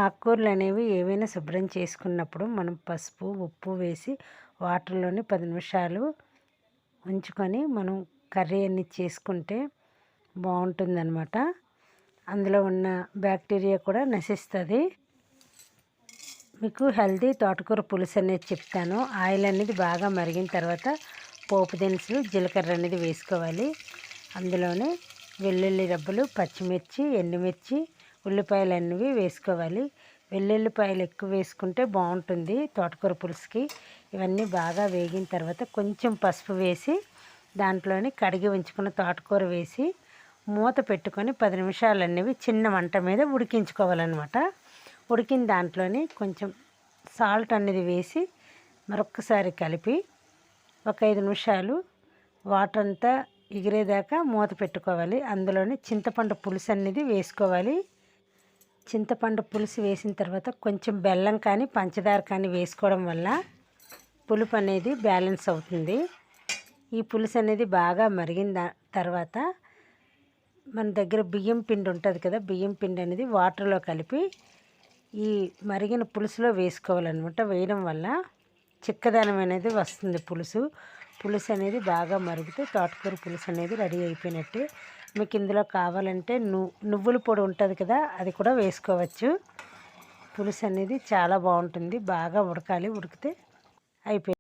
ఆకుకూరలు అనేవి ఏవైనా శుభ్రం చేసుకున్నప్పుడు మనం పసుపు ఉప్పు వేసి వాటర్లోని 10 నిమిషాలు ఉంచుకొని మనం కర్రీ అన్ని చేసుకుంటే బాగుంటుందన్నమాట. అందులో ఉన్న బ్యాక్టీరియా కూడా నశిస్తుంది. మీకు హెల్తీ తోటకూర పులుసు అనేది చెప్తాను. ఆయిల్ అనేది బాగా మరిగిన తర్వాత పోపు దినుసులు జీలకర్ర అనేది వేసుకోవాలి. అందులోనే వెల్లుల్లి రబ్బలు, పచ్చిమిర్చి, ఎండుమిర్చి, ఉల్లిపాయలు అనేవి వేసుకోవాలి. వెల్లుల్లిపాయలు ఎక్కువ వేసుకుంటే బాగుంటుంది తోటకూర పులుసుకి. ఇవన్నీ బాగా వేగిన తర్వాత కొంచెం పసుపు వేసి దాంట్లోని కడిగి ఉంచుకున్న తోటకూర వేసి మూత పెట్టుకొని 10 నిమిషాలు అనేవి చిన్న మంట మీద ఉడికించుకోవాలన్నమాట. ఉడికిన దాంట్లోని కొంచెం సాల్ట్ అనేది వేసి మరొక్కసారి కలిపి ఒక 5 నిమిషాలు వాటర్ అంతా ఎగిరేదాకా మూత పెట్టుకోవాలి. అందులోని చింతపండు పులుసు అనేది వేసుకోవాలి. చింతపండు పులుసు వేసిన తర్వాత కొంచెం బెల్లం కానీ పంచదార కానీ వేసుకోవడం వల్ల పులుపు అనేది బ్యాలెన్స్ అవుతుంది. ఈ పులుసు అనేది బాగా మరిగిన తర్వాత మన దగ్గర బియ్యం పిండి ఉంటుంది కదా, బియ్యం పిండి అనేది వాటర్లో కలిపి ఈ మరిగిన పులుసులో వేసుకోవాలన్నమాట. వేయడం వల్ల చిక్కదనం అనేది వస్తుంది. పులుసు అనేది బాగా మరిగితే తోటకూర పులుసు అనేది రెడీ అయిపోయినట్టే. మీకు ఇందులో కావాలంటే నువ్వుల పొడి ఉంటుంది కదా, అది కూడా వేసుకోవచ్చు. పులుసు అనేది చాలా బాగుంటుంది. బాగా ఉడకాలి, ఉడికితే అయిపోయింది.